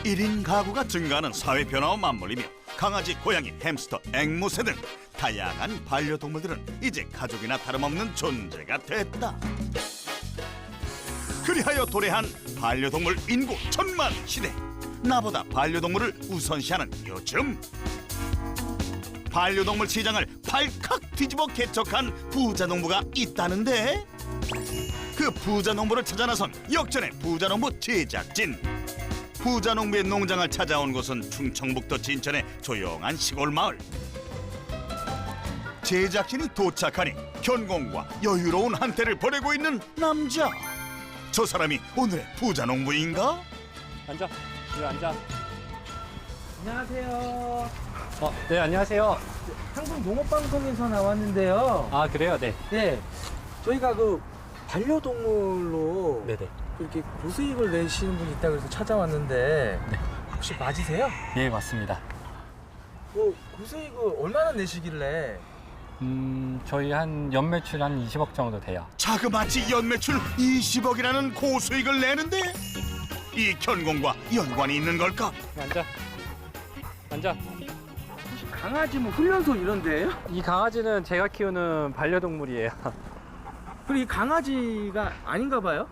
1인 가구가 증가하는 사회 변화와 맞물리며 강아지, 고양이, 햄스터, 앵무새 등 다양한 반려동물들은 이제 가족이나 다름없는 존재가 됐다. 그리하여 도래한 반려동물 인구 천만 시대. 나보다 반려동물을 우선시하는 요즘. 반려동물 시장을 발칵 뒤집어 개척한 부자농부가 있다는데, 그 부자농부를 찾아 나선 역전의 부자농부 제작진. 부자농부의 농장을 찾아온 곳은 충청북도 진천의 조용한 시골 마을. 제작진이 도착하니 견공과 여유로운 한때를 보내고 있는 남자. 저 사람이 오늘의 부자농부인가? 앉아. 이리 앉아. 안녕하세요. 네, 안녕하세요. 한국농업방송에서 나왔는데요. 아, 그래요? 네. 네, 저희가 그 반려동물로 네네. 이렇게 고수익을 내시는 분이 있다고 해서 찾아왔는데 네. 혹시 맞으세요? 예, 맞습니다. 고수익을 얼마나 내시길래? 저희 한 연매출 한 20억 정도 돼요. 자그마치 연매출 20억이라는 고수익을 내는데 이 견공과 연관이 있는 걸까? 앉아. 앉아. 혹시 강아지 뭐 훈련소 이런데요? 이 강아지는 제가 키우는 반려동물이에요. 그리고 이 강아지가 아닌가 봐요?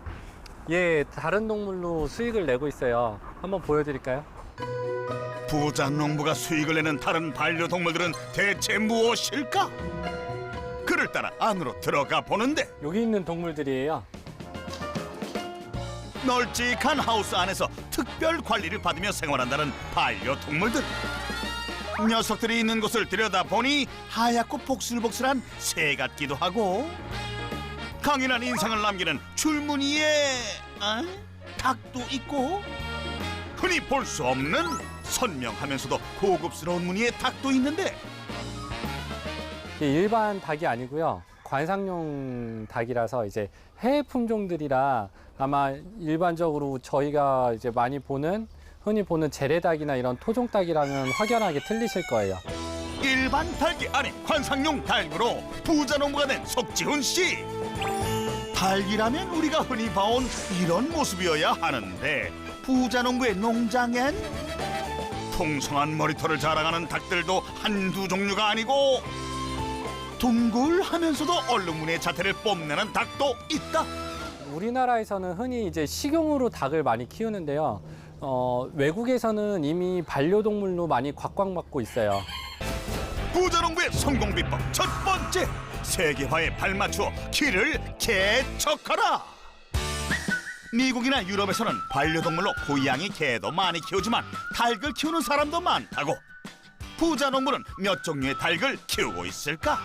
예, 다른 동물로 수익을 내고 있어요. 한번 보여드릴까요? 부자농부가 수익을 내는 다른 반려동물들은 대체 무엇일까? 그를 따라 안으로 들어가 보는데 여기 있는 동물들이에요. 널찍한 하우스 안에서 특별 관리를 받으며 생활한다는 반려동물들. 녀석들이 있는 곳을 들여다보니 하얗고 복슬복슬한 새 같기도 하고 강인한 인상을 남기는 줄무늬의 닭도 있고 흔히 볼 수 없는 선명하면서도 고급스러운 무늬의 닭도 있는데 이게 일반 닭이 아니고요. 관상용 닭이라서 이제 해외 품종들이라 아마 일반적으로 저희가 이제 많이 보는 흔히 보는 재래닭이나 이런 토종닭이랑은 확연하게 틀리실 거예요. 일반 닭이 아닌 관상용 닭으로 부자농부가 된 석지훈 씨. 닭이라면 우리가 흔히 봐온 이런 모습이어야 하는데 부자농부의 농장엔 풍성한 머리털을 자랑하는 닭들도 한두 종류가 아니고 둥글하면서도 얼룩무늬의 자태를 뽐내는 닭도 있다. 우리나라에서는 흔히 이제 식용으로 닭을 많이 키우는데요. 외국에서는 이미 반려동물로 많이 곽광받고 있어요. 부자농부의 성공 비법 첫 번째, 세계화에 발맞추어 길을 개척하라. 미국이나 유럽에서는 반려동물로 고양이, 개도 많이 키우지만 닭을 키우는 사람도 많다고. 부자농부는 몇 종류의 닭을 키우고 있을까?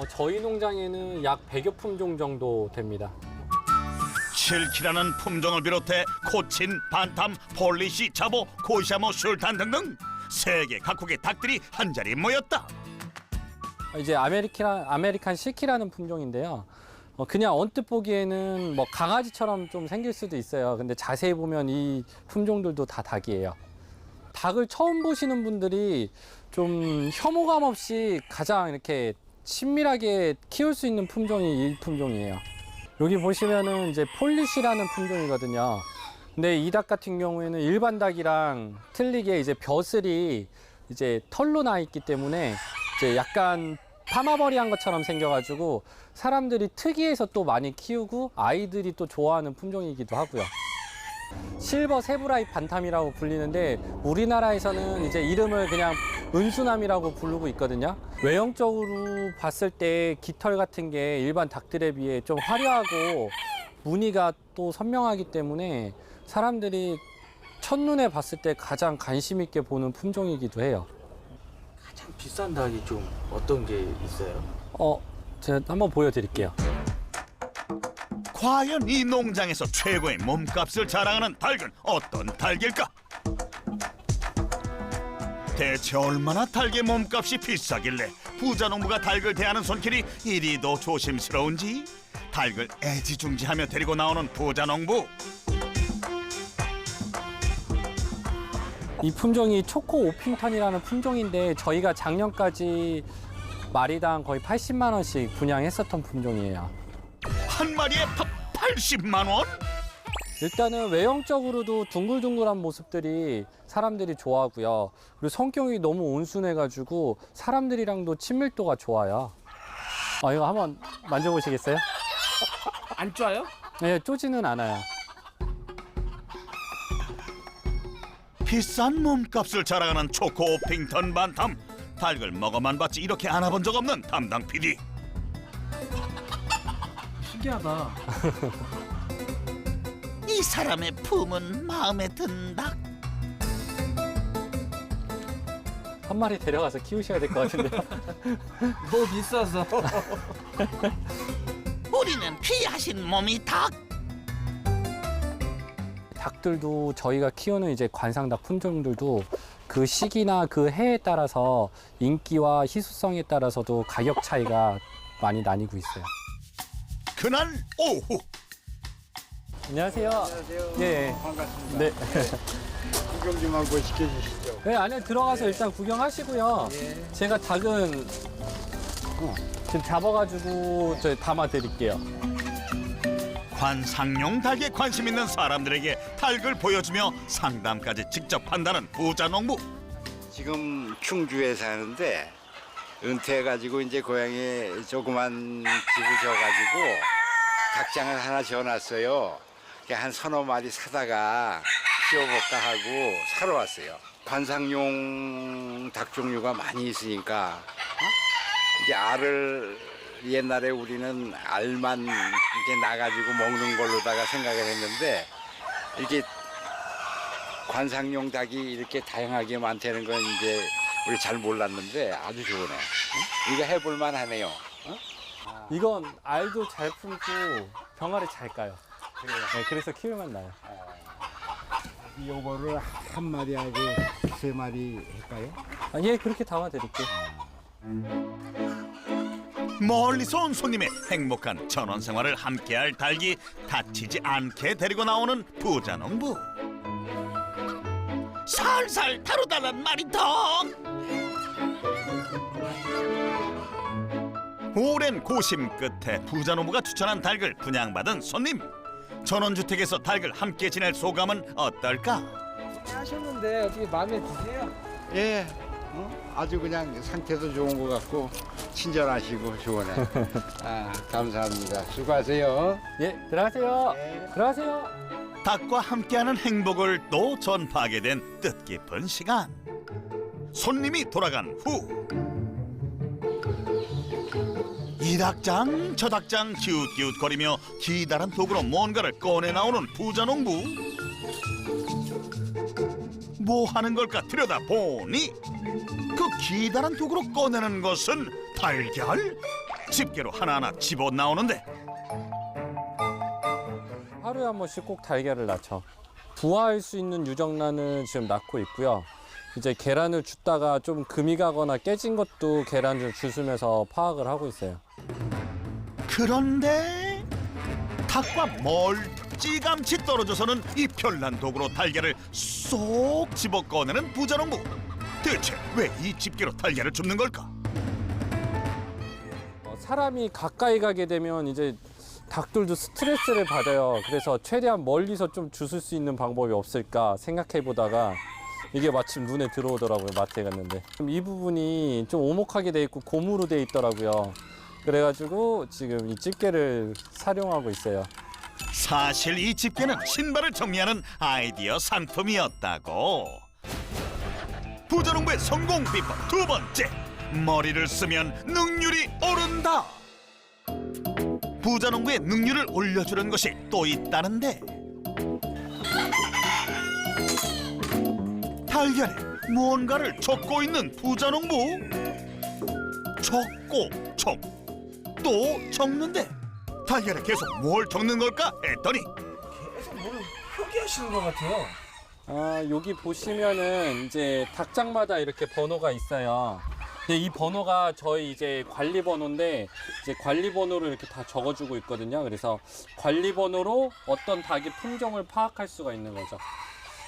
저희 농장에는 약 100여 품종 정도 됩니다. 실키라는 품종을 비롯해 코친, 반탐, 폴리시, 자보, 코샤모, 슐탄 등등 세계 각국의 닭들이 한자리에 모였다. 이제 아메리칸 실키라는 품종인데요. 그냥 언뜻 보기에는 뭐 강아지처럼 좀 생길 수도 있어요. 근데 자세히 보면 이 품종들도 다 닭이에요. 닭을 처음 보시는 분들이 좀 혐오감 없이 가장 이렇게 친밀하게 키울 수 있는 품종이 이 품종이에요. 여기 보시면은 이제 폴리시라는 품종이거든요. 근데 이 닭 같은 경우에는 일반 닭이랑 틀리게 이제 벼슬이 이제 털로 나 있기 때문에 이제 약간 파마머리한 것처럼 생겨가지고 사람들이 특이해서 또 많이 키우고 아이들이 또 좋아하는 품종이기도 하고요. 실버 세브라이 반탐이라고 불리는데 우리나라에서는 이제 이름을 그냥 은수남이라고 부르고 있거든요. 외형적으로 봤을 때 깃털 같은 게 일반 닭들에 비해 좀 화려하고 무늬가 또 선명하기 때문에 사람들이 첫눈에 봤을 때 가장 관심 있게 보는 품종이기도 해요. 가장 비싼 닭이 좀 어떤 게 있어요? 제가 한번 보여드릴게요. 과연 이 농장에서 최고의 몸값을 자랑하는 닭은 어떤 닭일까? 대체 얼마나 닭의 몸값이 비싸길래 부자농부가 닭을 대하는 손길이 이리도 조심스러운지 닭을 애지중지하며 데리고 나오는 부자농부. 이 품종이 초코 오핑턴이라는 품종인데 저희가 작년까지 마리당 거의 80만 원씩 분양했었던 품종이에요. 한 마리에 80만 원? 일단은 외형적으로도 둥글둥글한 모습들이 사람들이 좋아하고요. 그리고 성격이 너무 온순해가지고 사람들이랑도 친밀도가 좋아요. 이거 한번 만져보시겠어요? 안 쪄요? 네, 쪼지는 않아요. 비싼 몸값을 자랑하는 초코 핑턴 반탐. 닭을 먹어만 봤지 이렇게 안아본 적 없는 담당 PD. 신기하다. 이 사람의 품은 마음에 든다. 한 마리 데려가서 키우셔야 될 것 같은데요. 너무 비싸서. 우리는 귀하신 몸이 닭. 닭들도 저희가 키우는 이제 관상닭 품종들도 그 시기나 그 해에 따라서 인기와 희소성에 따라서도 가격 차이가 많이 나뉘고 있어요. 그날 오후 안녕하세요. 안녕하세요. 예. 반갑습니다. 네. 구경 좀 한번 시켜주시죠. 네, 안에 들어가서 일단 구경하시고요. 예. 제가 닭은 지금 잡아가지고 저 담아 드릴게요. 관상용 닭에 관심 있는 사람들에게 닭을 보여주며 상담까지 직접 한다는 부자 농부. 지금 충주에 사는데 은퇴해가지고 이제 고향에 조그만 집을 져가지고 닭장을 하나 지어놨어요. 한 서너 마리 사다가 키워볼까 하고 사러 왔어요. 관상용 닭 종류가 많이 있으니까 이제 알을 옛날에 우리는 알만 이렇게 나가지고 먹는 걸로다가 생각을 했는데 이렇게 관상용 닭이 이렇게 다양하게 많다는 건 이제 우리 잘 몰랐는데 아주 좋으네. 응? 이거 해볼만 하네요. 이건 알도 잘 품고 병아리 잘 까요. 그래요. 네, 그래서 키울만 나요. 요거를 한 마리하고 세 마리 할까요? 예, 그렇게 담아 드릴게요. 멀리서 온 손님의 행복한 전원 생활을 함께할 닭이 다치지 않게 데리고 나오는 부자 농부. 살살 다루달란 말이 더. 오랜 고심 끝에 부자 농부가 추천한 닭을 분양받은 손님. 전원주택에서 닭을 함께 지낼 소감은 어떨까? 하셨는데 어떻게 마음에 드세요? 예. 아주 그냥 상태도 좋은 것 같고 친절하시고 좋으네. 감사합니다. 수고하세요. 예, 들어가세요. 들어가세요. 닭과 함께하는 행복을 또 전파하게 된 뜻깊은 시간. 손님이 돌아간 후 이 닭장 저 닭장 기웃기웃거리며 기다란 독으로 뭔가를 꺼내 나오는 부자 농부. 뭐 하는 걸까 들여다보니 그 기다란 독으로 꺼내는 것은 달걀? 집게로 하나하나 집어나오는데 하루에 한 번씩 꼭 달걀을 낳죠. 부화할 수 있는 유정란은 지금 낳고 있고요. 이제 계란을 줍다가 좀 금이 가거나 깨진 것도 계란을 주스면서 파악을 하고 있어요. 그런데 닭과 멀찌감치 떨어져서는 이 별난 독으로 달걀을 쏙 집어 꺼내는 부자 농부. 대체 왜 이 집게로 달걀을 줍는 걸까? 사람이 가까이 가게 되면 이제 닭들도 스트레스를 받아요. 그래서 최대한 멀리서 좀 주술 수 있는 방법이 없을까 생각해 보다가 이게 마침 눈에 들어오더라고요. 마트에 갔는데 이 부분이 좀 오목하게 돼 있고 고무로 돼 있더라고요. 그래가지고 지금 이 집게를 사용하고 있어요. 사실 이 집게는 신발을 정리하는 아이디어 상품이었다고. 부자 농부의 성공 비법 두 번째, 머리를 쓰면 능률이 오른다. 부자 농부의 능률을 올려주는 것이 또 있다는데 달걀에 무언가를 적고 있는 부자 농부. 적고 또 적는데 달걀에 계속 뭘 적는 걸까 했더니 계속 뭘 표기하시는 것 같아요. 여기 보시면은 이제 닭장마다 이렇게 번호가 있어요. 근데 이 번호가 저희 이제 관리 번호인데 이제 관리 번호를 이렇게 다 적어주고 있거든요. 그래서 관리 번호로 어떤 닭의 품종을 파악할 수가 있는 거죠.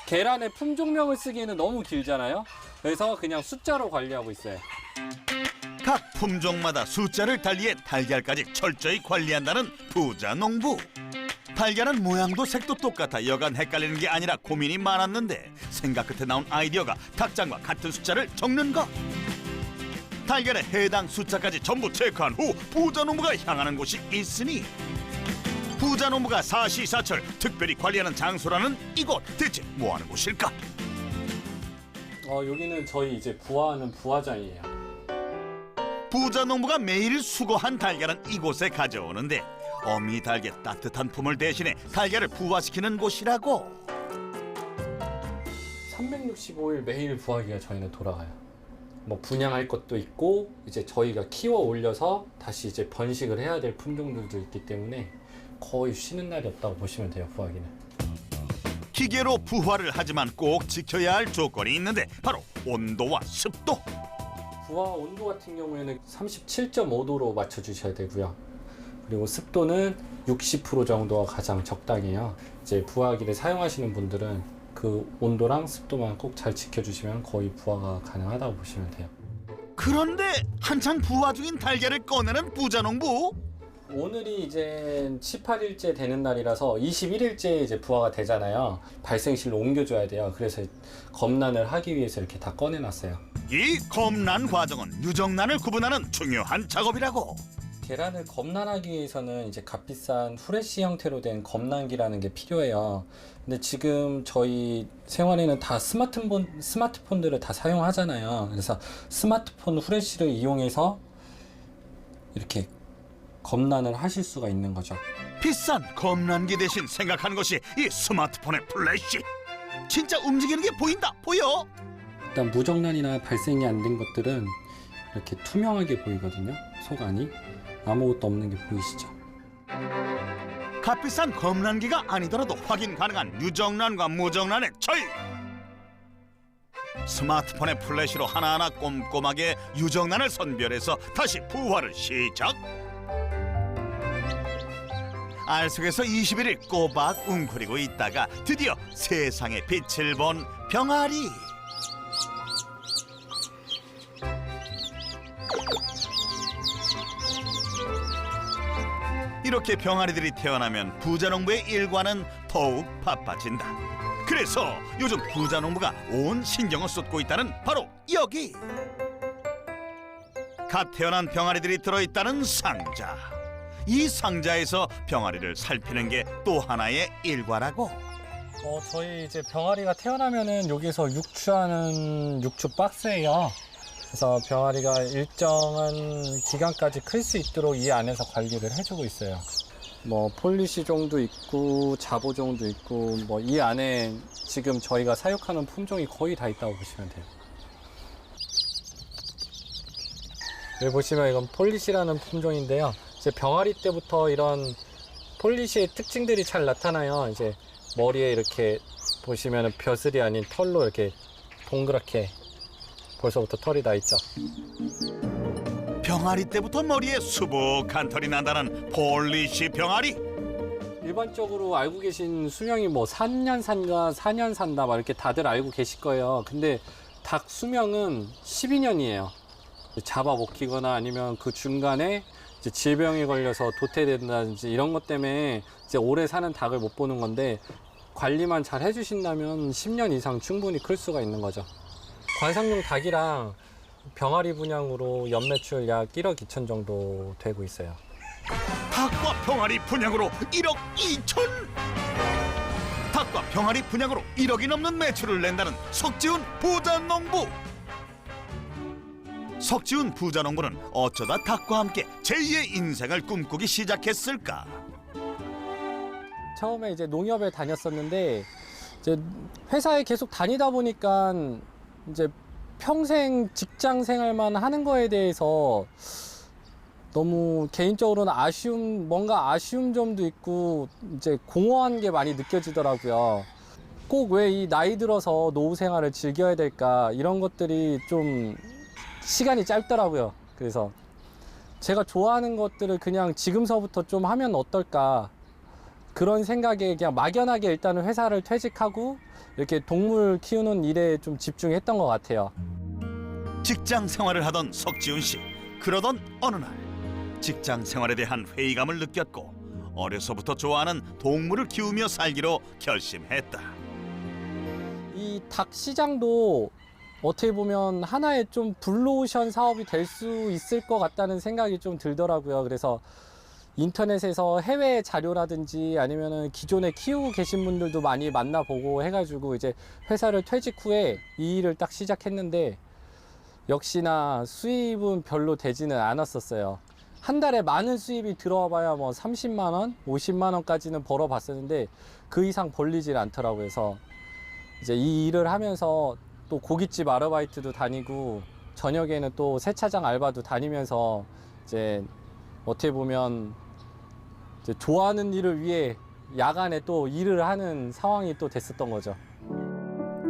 계란의 품종명을 쓰기에는 너무 길잖아요. 그래서 그냥 숫자로 관리하고 있어요. 각 품종마다 숫자를 달리해 달걀까지 철저히 관리한다는 부자 농부. 달걀은 모양도 색도 똑같아 여간 헷갈리는 게 아니라 고민이 많았는데 생각 끝에 나온 아이디어가 닭장과 같은 숫자를 적는 것. 달걀의 해당 숫자까지 전부 체크한 후 부자농부가 향하는 곳이 있으니 부자농부가 사시사철 특별히 관리하는 장소라는 이곳 대체 뭐하는 곳일까? 여기는 저희 이제 부화하는 부화장이에요. 부자농부가 매일 수거한 달걀은 이곳에 가져오는데 어미 달걀 따뜻한 품을 대신해 달걀을 부화시키는 곳이라고. 365일 매일 부화기가 저희는 돌아가요. 뭐 분양할 것도 있고 이제 저희가 키워 올려서 다시 이제 번식을 해야 될 품종들도 있기 때문에 거의 쉬는 날이 없다고 보시면 돼요, 부화기는. 기계로 부화를 하지만 꼭 지켜야 할 조건이 있는데 바로 온도와 습도. 부화 온도 같은 경우에는 37.5도로 맞춰주셔야 되고요. 그리고 습도는 60% 정도가 가장 적당해요. 이제 부화기를 사용하시는 분들은 그 온도랑 습도만 꼭 잘 지켜주시면 거의 부화가 가능하다고 보시면 돼요. 그런데 한창 부화 중인 달걀을 꺼내는 부자농부. 오늘이 이제 18일째 되는 날이라서 21일째 이제 부화가 되잖아요. 발생실로 옮겨줘야 돼요. 그래서 검란을 하기 위해서 이렇게 다 꺼내놨어요. 이 검란 과정은 유정란을 구분하는 중요한 작업이라고. 계란을 검란하기 위해서는 이제 값비싼 후레쉬 형태로 된 검란기라는 게 필요해요. 근데 지금 저희 생활에는 다 스마트폰들을 다 사용하잖아요. 그래서 스마트폰 후레쉬를 이용해서 이렇게 검란을 하실 수가 있는 거죠. 비싼 검란기 대신 생각하는 것이 이 스마트폰의 플래시. 진짜 움직이는 게 보인다, 보여? 일단 무정란이나 발생이 안 된 것들은 이렇게 투명하게 보이거든요. 속 안이 아무것도 없는 게 보이시죠? 값비싼 검란기가 아니더라도 확인 가능한 유정란과 무정란의 차이. 스마트폰의 플래시로 하나하나 꼼꼼하게 유정란을 선별해서 다시 부화를 시작. 알 속에서 21일 꼬박 웅크리고 있다가 드디어 세상의 빛을 본 병아리. 이렇게 병아리들이 태어나면 부자농부의 일과는 더욱 바빠진다. 그래서 요즘 부자농부가 온 신경을 쏟고 있다는 바로 여기. 갓 태어난 병아리들이 들어있다는 상자. 이 상자에서 병아리를 살피는 게 또 하나의 일과라고. 저희 이제 병아리가 태어나면은 여기서 육추하는 육추 박스예요. 그래서 병아리가 일정한 기간까지 클 수 있도록 이 안에서 관리를 해주고 있어요. 뭐 폴리시종도 있고 자보종도 있고 뭐 이 안에 지금 저희가 사육하는 품종이 거의 다 있다고 보시면 돼요. 여기 보시면 이건 폴리시라는 품종인데요. 이제 병아리 때부터 이런 폴리시의 특징들이 잘 나타나요. 이제 머리에 이렇게 보시면 벼슬이 아닌 털로 이렇게 동그랗게 벌써부터 털이 나 있죠. 병아리 때부터 머리에 수북한 털이 난다는 폴리시 병아리. 일반적으로 알고 계신 수명이 뭐 3년 산다, 4년 산다 막 이렇게 다들 알고 계실 거예요. 근데 닭 수명은 12년이에요. 잡아 먹히거나 아니면 그 중간에 이제 질병이 걸려서 도태된다든지 이런 것 때문에 이제 오래 사는 닭을 못 보는 건데 관리만 잘 해주신다면 10년 이상 충분히 클 수가 있는 거죠. 관상용 닭이랑 병아리 분양으로 연매출 약 1억 2천 정도 되고 있어요. 닭과 병아리 분양으로 1억 2천. 닭과 병아리 분양으로 1억이 넘는 매출을 낸다는 석지훈 부자농부. 석지훈 부자농부는 어쩌다 닭과 함께 제2의 인생을 꿈꾸기 시작했을까? 처음에 이제 농협에 다녔었는데 이제 회사에 계속 다니다 보니까 이제 평생 직장 생활만 하는 거에 대해서 너무 개인적으로는 뭔가 아쉬운 점도 있고 이제 공허한 게 많이 느껴지더라고요. 꼭 왜 이 나이 들어서 노후 생활을 즐겨야 될까 이런 것들이 좀 시간이 짧더라고요. 그래서 제가 좋아하는 것들을 그냥 지금서부터 좀 하면 어떨까 그런 생각에 그냥 막연하게 일단은 회사를 퇴직하고 이렇게 동물 키우는 일에 좀 집중했던 것 같아요. 직장 생활을 하던 석지훈 씨. 그러던 어느 날 직장 생활에 대한 회의감을 느꼈고 어려서부터 좋아하는 동물을 키우며 살기로 결심했다. 이 닭 시장도 어떻게 보면 하나의 좀 블루오션 사업이 될 수 있을 것 같다는 생각이 좀 들더라고요. 그래서 인터넷에서 해외 자료라든지 아니면은 기존에 키우고 계신 분들도 많이 만나보고 해가지고 이제 회사를 퇴직 후에 이 일을 딱 시작했는데 역시나 수입은 별로 되지는 않았었어요. 한 달에 많은 수입이 들어와 봐야 뭐 30만 원, 50만 원까지는 벌어봤었는데 그 이상 벌리질 않더라고요. 그래서 이제 이 일을 하면서 또 고깃집 아르바이트도 다니고 저녁에는 또 세차장 알바도 다니면서 이제 어떻게 보면 이제 좋아하는 일을 위해 야간에 또 일을 하는 상황이 또 됐었던 거죠.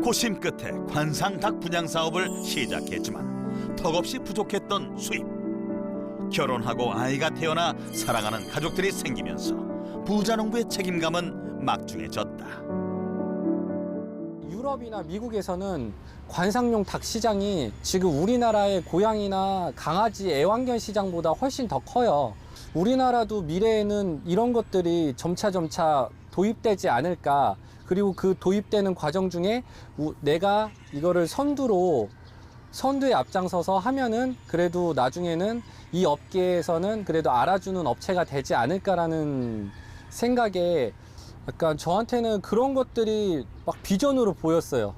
고심 끝에 관상 닭 분양 사업을 시작했지만 턱없이 부족했던 수입. 결혼하고 아이가 태어나 사랑하는 가족들이 생기면서 부자농부의 책임감은 막중해졌다. 유럽이나 미국에서는 관상용 닭 시장이 지금 우리나라의 고양이나 강아지 애완견 시장보다 훨씬 더 커요. 우리나라도 미래에는 이런 것들이 점차 도입되지 않을까. 그리고 그 도입되는 과정 중에 내가 이거를 선두에 앞장서서 하면은 그래도 나중에는 이 업계에서는 그래도 알아주는 업체가 되지 않을까라는 생각에 약간 저한테는 그런 것들이 막 비전으로 보였어요.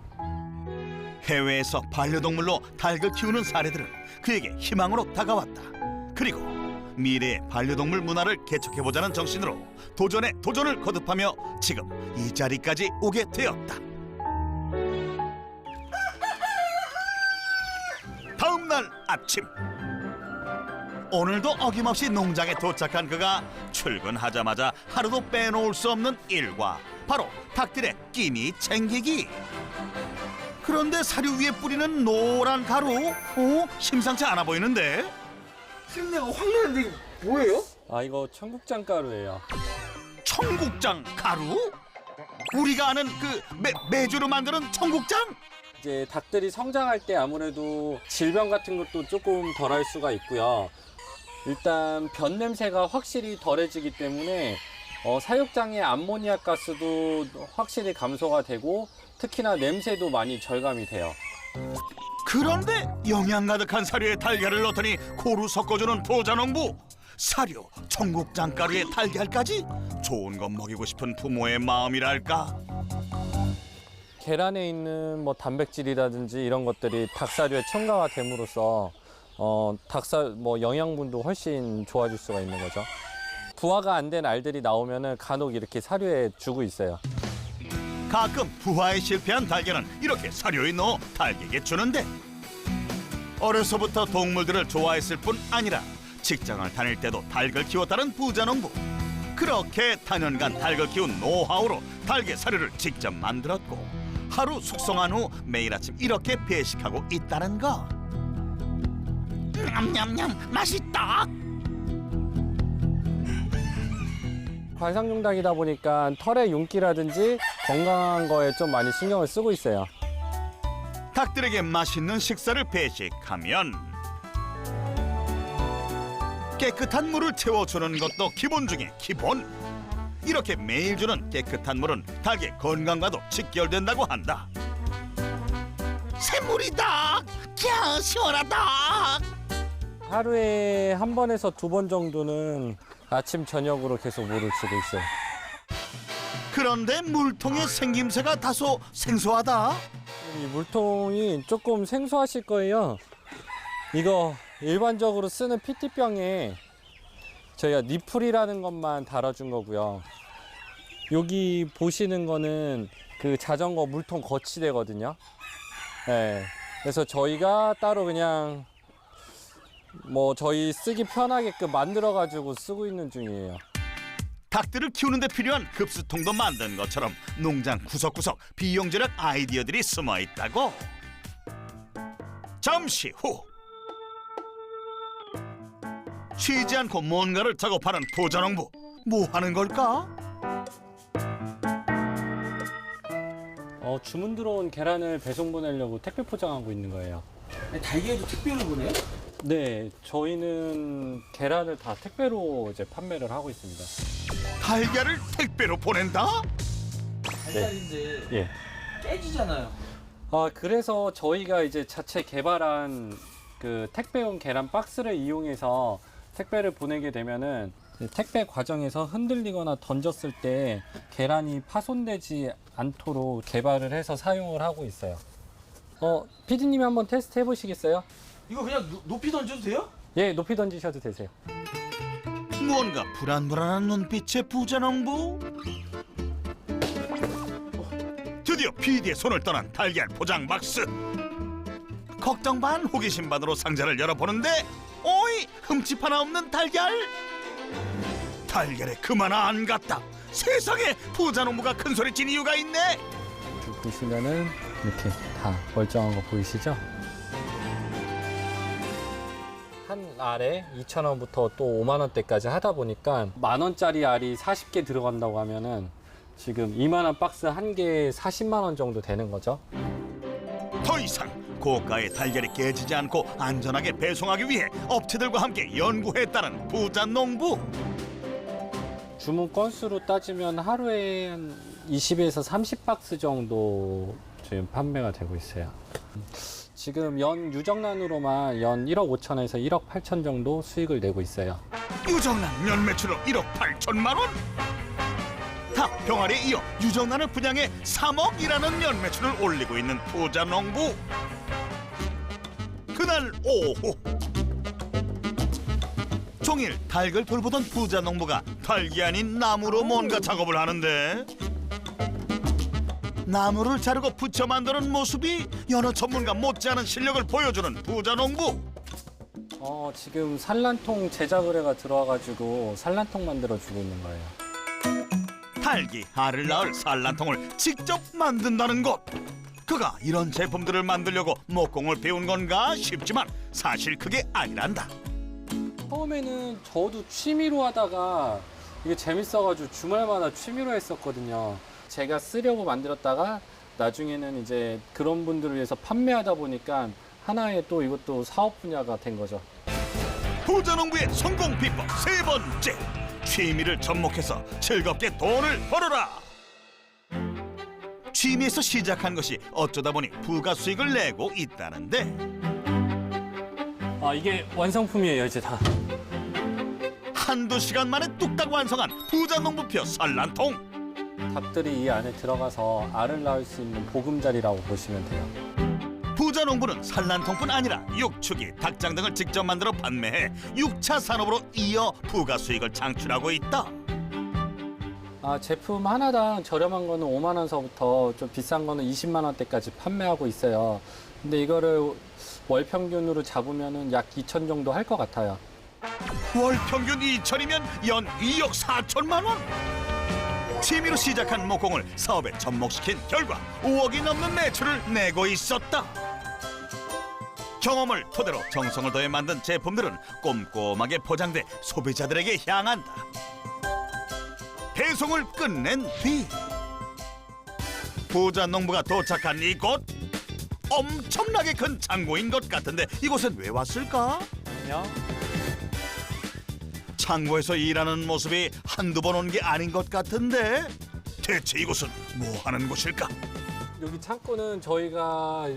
해외에서 반려동물로 닭을 키우는 사례들은 그에게 희망으로 다가왔다. 그리고 미래의 반려동물 문화를 개척해보자는 정신으로 도전에 도전을 거듭하며 지금 이 자리까지 오게 되었다. 다음 날 아침, 오늘도 어김없이 농장에 도착한 그가 출근하자마자 하루도 빼놓을 수 없는 일과 바로 닭들의 끼니 챙기기. 그런데 사료 위에 뿌리는 노란 가루, 심상치 않아 보이는데? 생내가 확 나는데 이거 뭐예요? 아, 이거 청국장 가루예요. 청국장 가루? 우리가 아는 그 메주로 만드는 청국장? 이제 닭들이 성장할 때 아무래도 질병 같은 것도 조금 덜할 수가 있고요. 일단 변 냄새가 확실히 덜해지기 때문에 사육장의 암모니아 가스도 확실히 감소가 되고 특히나 냄새도 많이 절감이 돼요. 그런데 영양 가득한 사료에 달걀을 넣더니 고루 섞어주는 부자농부. 사료, 청국장 가루에 달걀까지? 좋은 것 먹이고 싶은 부모의 마음이랄까. 계란에 있는 뭐 단백질이라든지 이런 것들이 닭사료에 첨가가 됨으로써 뭐 영양분도 훨씬 좋아질 수가 있는 거죠. 부화가 안 된 알들이 나오면은 간혹 이렇게 사료에 주고 있어요. 가끔 부화에 실패한 달걀은 이렇게 사료에 넣어 닭에게 주는데, 어려서부터 동물들을 좋아했을 뿐 아니라 직장을 다닐 때도 닭을 키웠다는 부자농부. 그렇게 단연간 닭을 키운 노하우로 닭의 사료를 직접 만들었고 하루 숙성한 후 매일 아침 이렇게 배식하고 있다는 거. 냠냠냠, 맛있다. 관상용 닭이다 보니까 털의 윤기라든지 건강한 거에 좀 많이 신경을 쓰고 있어요. 닭들에게 맛있는 식사를 배식하면 깨끗한 물을 채워주는 것도 기본 중에 기본. 이렇게 매일 주는 깨끗한 물은 닭의 건강과도 직결된다고 한다. 샘물이다. 캬, 시원하다. 하루에 한 번에서 두 번 정도는 아침 저녁으로 계속 물을 주고 있어요. 그런데 물통의 생김새가 다소 생소하다. 이 물통이 조금 생소하실 거예요. 이거 일반적으로 쓰는 PT병에 저희가 니플이라는 것만 달아준 거고요. 여기 보시는 거는 그 자전거 물통 거치대거든요. 네. 그래서 저희가 따로 그냥 뭐 저희 쓰기 편하게끔 만들어가지고 쓰고 있는 중이에요. 닭들을 키우는 데 필요한 급수통도 만든 것처럼 농장 구석구석 비용 절약 아이디어들이 숨어 있다고. 잠시 후 쉬지 않고 뭔가를 작업하는 부자농부. 뭐 하는 걸까? 주문 들어온 계란을 배송 보내려고 택배 포장하고 있는 거예요. 달걀도 특별히 보내요? 네, 저희는 계란을 다 택배로 이제 판매를 하고 있습니다. 달걀을 택배로 보낸다? 달걀인데 예. 깨지잖아요. 그래서 저희가 이제 자체 개발한 그 택배용 계란 박스를 이용해서 택배를 보내게 되면은 택배 과정에서 흔들리거나 던졌을 때 계란이 파손되지 않도록 개발을 해서 사용을 하고 있어요. PD님이 한번 테스트 해보시겠어요? 이거 그냥 높이 던져도 돼요? 예, 높이 던지셔도 되세요. 무언가 불안불안한 눈빛의 부자농부. 드디어 PD의 손을 떠난 달걀 포장 박스. 걱정 반 호기심 반으로 상자를 열어보는데 오이 흠집 하나 없는 달걀. 달걀에 그만 안 갔다. 세상에 부자농부가 큰소리친 이유가 있네. 보시면은 이렇게 다 멀쩡한 거 보이시죠? 한 알에 2,000원부터 또 5만 원대까지 하다 보니까 10,000원짜리 알이 40개 들어간다고 하면은 지금 이만한 박스 한 개에 40만 원 정도 되는 거죠. 더 이상 고가의 달걀이 깨지지 않고 안전하게 배송하기 위해 업체들과 함께 연구했다는 부자농부. 주문 건수로 따지면 하루에 한 20에서 30박스 정도 지금 판매가 되고 있어요. 지금 연 유정란으로만 연 1억 5천에서 1억 8천 정도 수익을 내고 있어요. 유정란 연 매출로 1억 8천만 원. 닭 병아리에 이어 유정란을 분양해 3억이라는 연 매출을 올리고 있는 부자농부. 그날 오후 종일 닭을 돌보던 부자농부가 닭이 아닌 나무로 뭔가 작업을 하는데 나무를 자르고 붙여 만드는 모습이 여러 전문가 못지않은 실력을 보여주는 부자농부. 지금 산란통 제작 의뢰가 들어와가지고 산란통 만들어주고 있는 거예요. 닭이 알을 낳을 산란통을 직접 만든다는 것. 그가 이런 제품들을 만들려고 목공을 배운 건가 싶지만 사실 그게 아니란다. 처음에는 저도 취미로 하다가 이게 재밌어가지고 주말마다 취미로 했었거든요. 제가 쓰려고 만들었다가 나중에는 이제 그런 분들을 위해서 판매하다 보니까 하나의 또 이것도 사업 분야가 된 거죠. 부자농부의 성공 비법 세 번째. 취미를 접목해서 즐겁게 돈을 벌어라. 취미에서 시작한 것이 어쩌다 보니 부가 수익을 내고 있다는데 이게 완성품이에요, 이제 다. 한두 시간 만에 뚝딱 완성한 부자농부표 산란통. 닭들이 이 안에 들어가서 알을 낳을 수 있는 보금자리라고 보시면 돼요. 부자농부는 산란통뿐 아니라 육축이, 닭장 등을 직접 만들어 판매해 6차 산업으로 이어 부가 수익을 창출하고 있다. 제품 하나당 저렴한 거는 5만 원서부터 좀 비싼 거는 20만 원대까지 판매하고 있어요. 근데 이거를 월 평균으로 잡으면은 약 2천 정도 할 것 같아요. 월 평균 2천이면 연 2억 4천만 원. 취미로 시작한 목공을 사업에 접목시킨 결과 5억이 넘는 매출을 내고 있었다. 경험을 토대로 정성을 더해 만든 제품들은 꼼꼼하게 포장돼 소비자들에게 향한다. 배송을 끝낸 뒤 부자농부가 도착한 이곳, 엄청나게 큰 창고인 것 같은데 이곳엔 왜 왔을까? 창고에서 일하는 모습이 한두 번 온 게 아닌 것 같은데 대체 이곳은 뭐 하는 곳일까? 여기 창고는 저희가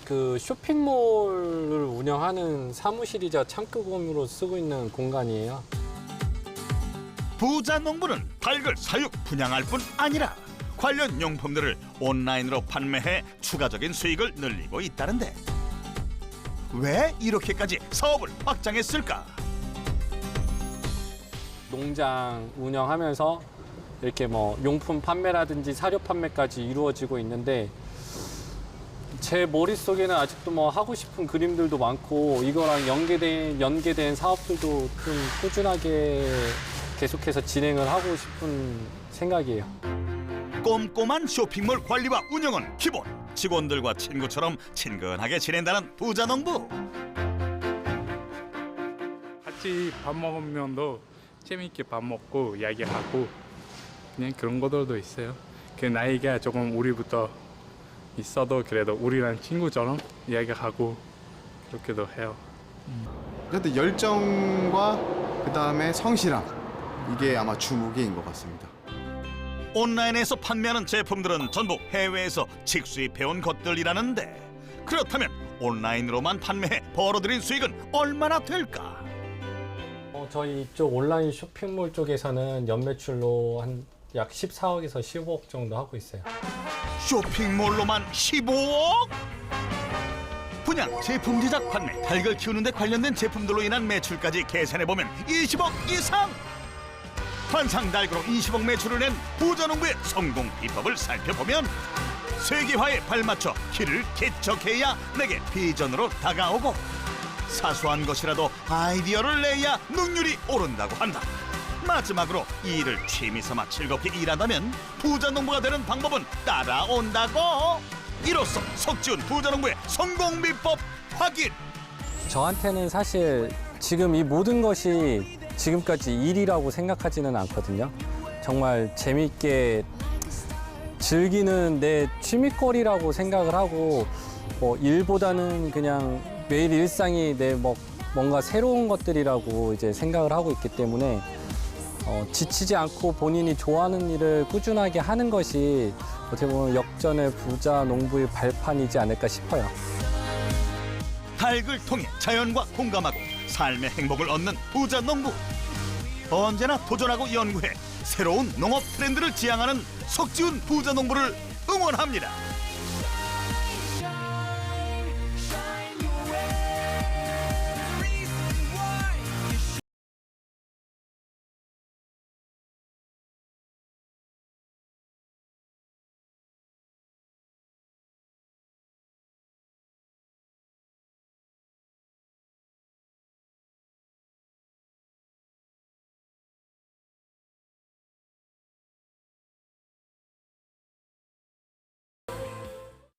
그 쇼핑몰을 운영하는 사무실이자 창고공으로 쓰고 있는 공간이에요. 부자농부는 닭을 사육 분양할 뿐 아니라 관련 용품들을 온라인으로 판매해 추가적인 수익을 늘리고 있다는데 왜 이렇게까지 사업을 확장했을까? 농장 운영하면서 이렇게 뭐 용품 판매라든지 사료 판매까지 이루어지고 있는데 제 머릿속에는 아직도 뭐 하고 싶은 그림들도 많고 이거랑 연계된 사업들도 좀 꾸준하게 계속해서 진행을 하고 싶은 생각이에요. 꼼꼼한 쇼핑몰 관리와 운영은 기본. 직원들과 친구처럼 친근하게 지낸다는 부자농부. 같이 밥 먹으면도 재미있게 밥 먹고 이야기하고 그냥 그런 것들도 있어요. 그 나이가 조금 우리부터 있어도 그래도 우리랑 친구처럼 이야기하고 그렇게도 해요. 그래도 열정과 그다음에 성실함 이게 아마 주무기인 것 같습니다. 온라인에서 판매하는 제품들은 전부 해외에서 직수입해온 것들이라는데 그렇다면 온라인으로만 판매해 벌어들인 수익은 얼마나 될까? 저희 이쪽 온라인 쇼핑몰 쪽에서는 연매출로 한 약 14억에서 15억 정도 하고 있어요. 쇼핑몰로만 15억? 분양, 제품 제작, 판매, 닭을 키우는 데 관련된 제품들로 인한 매출까지 계산해보면 20억 이상! 관상닭으로 20억 매출을 낸 부자농부의 성공 비법을 살펴보면 세계화에 발맞춰 길을 개척해야 내게 비전으로 다가오고 사소한 것이라도 아이디어를 내야 능률이 오른다고 한다. 마지막으로 이 일을 취미삼아 즐겁게 일한다면 부자농부가 되는 방법은 따라온다고. 이로써 석지훈 부자농부의 성공 비법 확인. 저한테는 사실 지금 이 모든 것이 지금까지 일이라고 생각하지는 않거든요. 정말 재미있게 즐기는 내 취미거리라고 생각을 하고 일보다는 그냥 매일 일상이 내 뭔가 새로운 것들이라고 이제 생각을 하고 있기 때문에 지치지 않고 본인이 좋아하는 일을 꾸준하게 하는 것이 어떻게 보면 역전의 부자 농부의 발판이지 않을까 싶어요. 닭을 통해 자연과 공감하고 삶의 행복을 얻는 부자 농부. 언제나 도전하고 연구해 새로운 농업 트렌드를 지향하는 석지훈 부자 농부를 응원합니다.